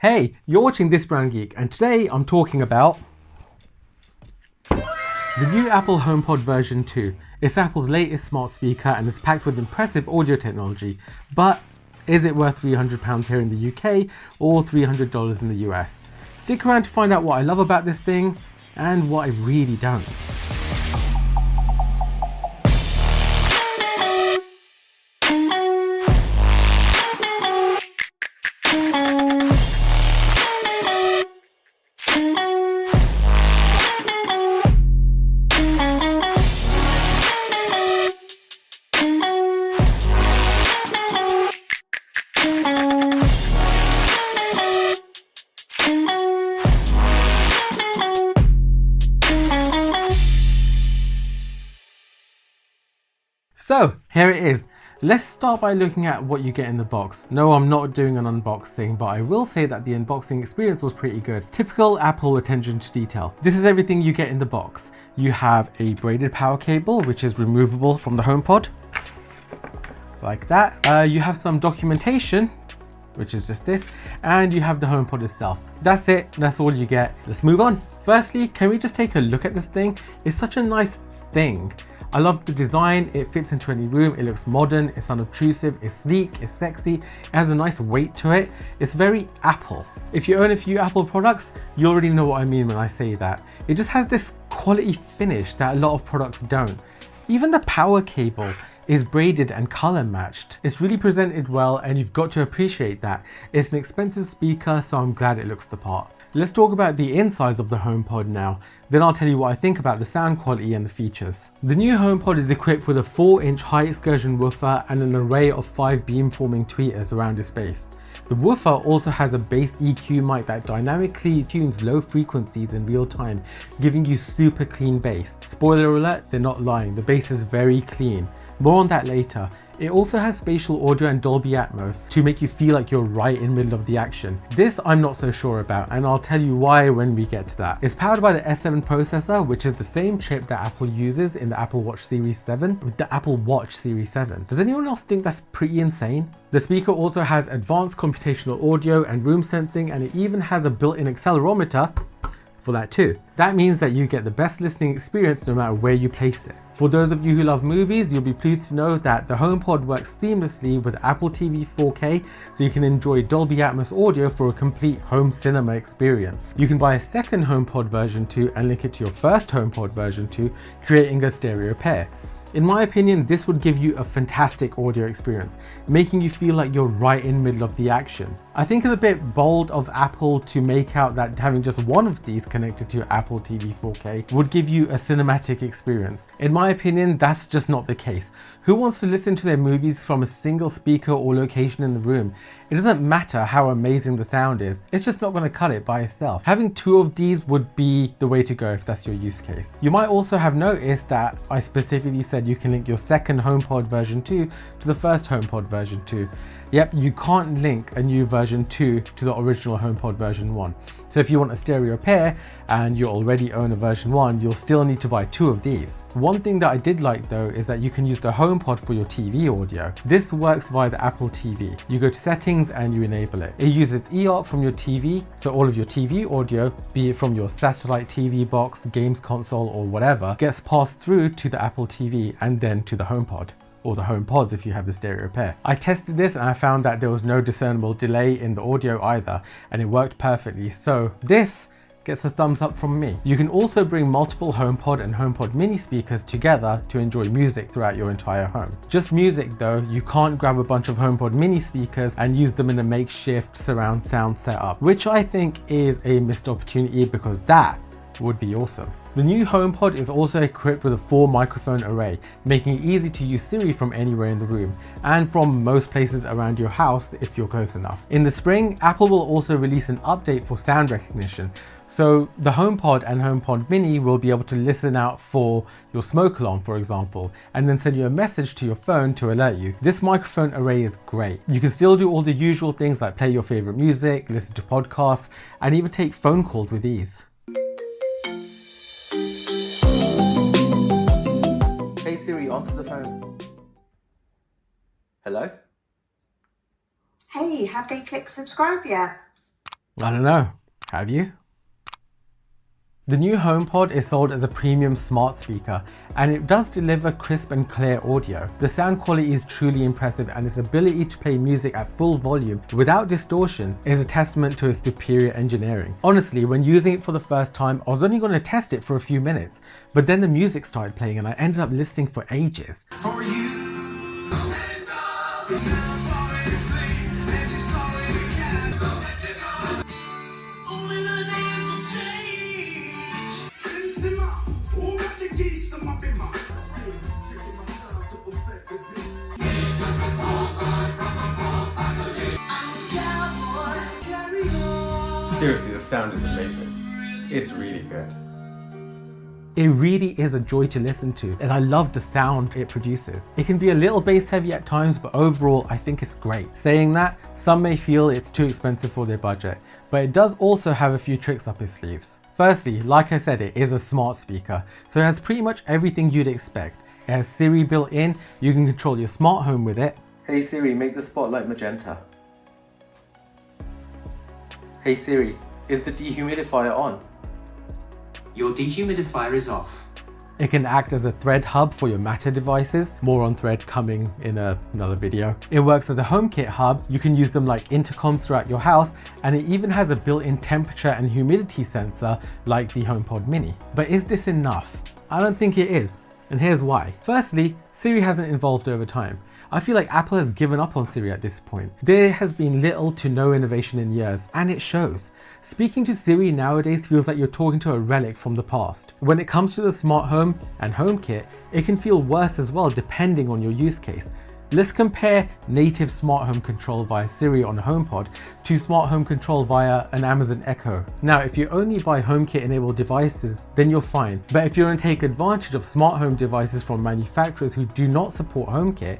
Hey, you're watching This Brand Geek, and today I'm talking about the new Apple HomePod version 2. It's Apple's latest smart speaker and is packed with impressive audio technology, but is it worth £300 here in the UK or $300 in the US? Stick around to find out what I love about this thing and what I really don't. So here it is. Let's start by looking at what you get in the box. No, I'm not doing an unboxing, but I will say that the unboxing experience was pretty good. Typical Apple attention to detail. This is everything you get in the box. You have a braided power cable, which is removable from the HomePod, like that. You have some documentation, which is just this, and you have the HomePod itself. That's it, that's all you get. Let's move on. Firstly, can we just take a look at this thing? It's such a nice thing. I love the design, it fits into any room, it looks modern, it's unobtrusive, it's sleek, it's sexy, it has a nice weight to it. It's very Apple. If you own a few Apple products, you already know what I mean when I say that. It just has this quality finish that a lot of products don't. Even the power cable is braided and color matched. It's really presented well and you've got to appreciate that. It's an expensive speaker, so I'm glad it looks the part. Let's talk about the insides of the HomePod now, then I'll tell you what I think about the sound quality and the features. The new HomePod is equipped with a 4-inch high excursion woofer and an array of 5 beamforming tweeters around its base. The woofer also has a bass EQ mic that dynamically tunes low frequencies in real time, giving you super clean bass. Spoiler alert, they're not lying, the bass is very clean. More on that later. It also has spatial audio and Dolby Atmos to make you feel like you're right in the middle of the action. This I'm not so sure about, and I'll tell you why when we get to that. It's powered by the S7 processor, which is the same chip that Apple uses in the Apple Watch Series 7 with the Apple Watch Series 7. Does anyone else think that's pretty insane? The speaker also has advanced computational audio and room sensing, and it even has a built-in accelerometer for that too. That means that you get the best listening experience no matter where you place it. For those of you who love movies, you'll be pleased to know that the HomePod works seamlessly with Apple TV 4K, so you can enjoy Dolby Atmos audio for a complete home cinema experience. You can buy a second HomePod version 2 and link it to your first HomePod version 2, creating a stereo pair. In my opinion, this would give you a fantastic audio experience, making you feel like you're right in the middle of the action. I think it's a bit bold of Apple to make out that having just one of these connected to your Apple TV 4K would give you a cinematic experience. In my opinion, that's just not the case. Who wants to listen to their movies from a single speaker or location in the room? It doesn't matter how amazing the sound is, it's just not going to cut it by itself. Having two of these would be the way to go if that's your use case. You might also have noticed that I specifically said you can link your second HomePod version 2 to the first HomePod version 2. Yep, you can't link a new version 2 to the original HomePod version 1. So if you want a stereo pair and you already own a version 1, you'll still need to buy 2 of these. One thing that I did like though is that you can use the HomePod for your TV audio. This works via the Apple TV. You go to settings and you enable it. It uses eARC from your TV, so all of your TV audio, be it from your satellite TV box, games console or whatever, gets passed through to the Apple TV and then to the HomePod, or the HomePods if you have the stereo pair. I tested this and I found that there was no discernible delay in the audio either, and it worked perfectly, so this gets a thumbs up from me. You can also bring multiple HomePod and HomePod mini speakers together to enjoy music throughout your entire home. Just music though, you can't grab a bunch of HomePod mini speakers and use them in a makeshift surround sound setup, which I think is a missed opportunity because that would be awesome. The new HomePod is also equipped with a 4 microphone array, making it easy to use Siri from anywhere in the room and from most places around your house if you're close enough. In the spring, Apple will also release an update for sound recognition. So the HomePod and HomePod mini will be able to listen out for your smoke alarm, for example, and then send you a message to your phone to alert you. This microphone array is great. You can still do all the usual things like play your favorite music, listen to podcasts, and even take phone calls with ease. Hey Siri, answer the phone. Hello? Hey, have they clicked subscribe yet? I don't know, have you? The new HomePod is sold as a premium smart speaker, and it does deliver crisp and clear audio. The sound quality is truly impressive, and its ability to play music at full volume without distortion is a testament to its superior engineering. Honestly, when using it for the first time, I was only going to test it for a few minutes, but then the music started playing and I ended up listening for ages. Seriously, the sound is amazing. It's really good. It really is a joy to listen to, and I love the sound it produces. It can be a little bass heavy at times, but overall I think it's great. Saying that, some may feel it's too expensive for their budget, but it does also have a few tricks up its sleeves. Firstly, like I said, it is a smart speaker, so it has pretty much everything you'd expect. It has Siri built in, you can control your smart home with it. Hey Siri, make the spotlight magenta. Hey Siri, is the dehumidifier on? Your dehumidifier is off. It can act as a thread hub for your Matter devices, more on thread coming in another video. It works as a HomeKit hub, you can use them like intercoms throughout your house, and it even has a built-in temperature and humidity sensor like the HomePod mini. But is this enough? I don't think it is, and here's why. Firstly, Siri hasn't evolved over time. I feel like Apple has given up on Siri at this point. There has been little to no innovation in years, and it shows. Speaking to Siri nowadays feels like you're talking to a relic from the past. When it comes to the smart home and HomeKit, it can feel worse as well depending on your use case. Let's compare native smart home control via Siri on a HomePod to smart home control via an Amazon Echo. Now, if you only buy HomeKit enabled devices, then you're fine. But if you're going to take advantage of smart home devices from manufacturers who do not support HomeKit,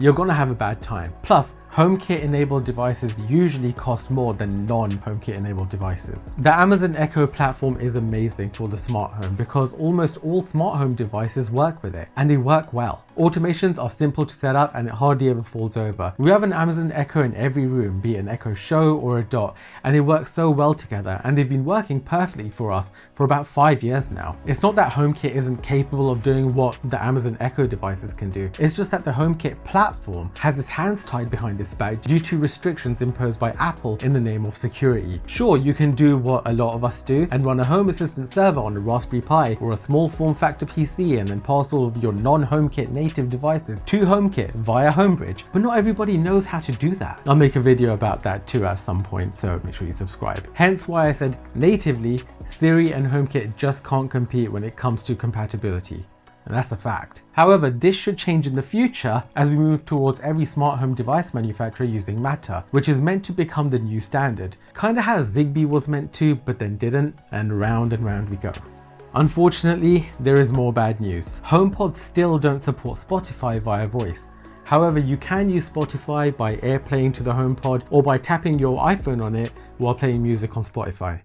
you're gonna have a bad time. Plus, HomeKit enabled devices usually cost more than non-HomeKit enabled devices. The Amazon Echo platform is amazing for the smart home because almost all smart home devices work with it, and they work well. Automations are simple to set up and it hardly ever falls over. We have an Amazon Echo in every room, be it an Echo Show or a Dot, and they work so well together, and they've been working perfectly for us for about 5 years now. It's not that HomeKit isn't capable of doing what the Amazon Echo devices can do, it's just that the HomeKit platform has its hands tied behind its back due to restrictions imposed by Apple in the name of security. Sure, you can do what a lot of us do and run a Home Assistant server on a Raspberry Pi or a small form factor PC and then pass all of your non-HomeKit native devices to HomeKit via Homebridge, but not everybody knows how to do that. I'll make a video about that too at some point, so make sure you subscribe. Hence why I said natively, Siri and HomeKit just can't compete when it comes to compatibility. And that's a fact. However, this should change in the future as we move towards every smart home device manufacturer using Matter, which is meant to become the new standard. Kinda how Zigbee was meant to, but then didn't, and round we go. Unfortunately, there is more bad news. HomePods still don't support Spotify via voice. However, you can use Spotify by airplaying to the HomePod or by tapping your iPhone on it while playing music on Spotify.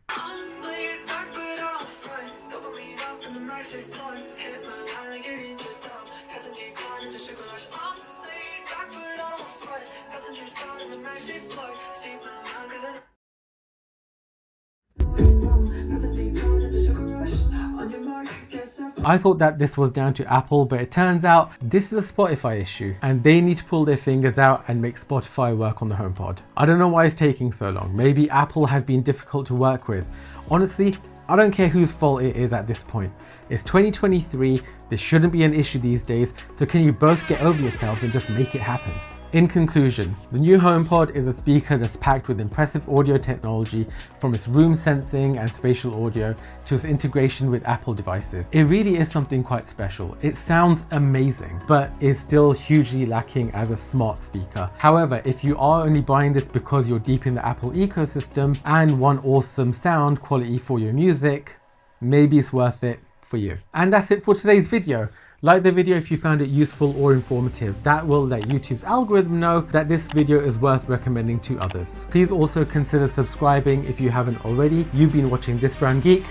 I thought that this was down to Apple, but it turns out this is a Spotify issue and they need to pull their fingers out and make Spotify work on the HomePod. I don't know why it's taking so long. Maybe Apple have been difficult to work with. Honestly, I don't care whose fault it is at this point. It's 2023, this shouldn't be an issue these days, so can you both get over yourselves and just make it happen? In conclusion, the new HomePod is a speaker that's packed with impressive audio technology, from its room sensing and spatial audio to its integration with Apple devices. It really is something quite special. It sounds amazing, but is still hugely lacking as a smart speaker. However, if you are only buying this because you're deep in the Apple ecosystem and want awesome sound quality for your music, maybe it's worth it for you. And that's it for today's video. Like the video if you found it useful or informative. That will let YouTube's algorithm know that this video is worth recommending to others. Please also consider subscribing if you haven't already. You've been watching This Brown Geek.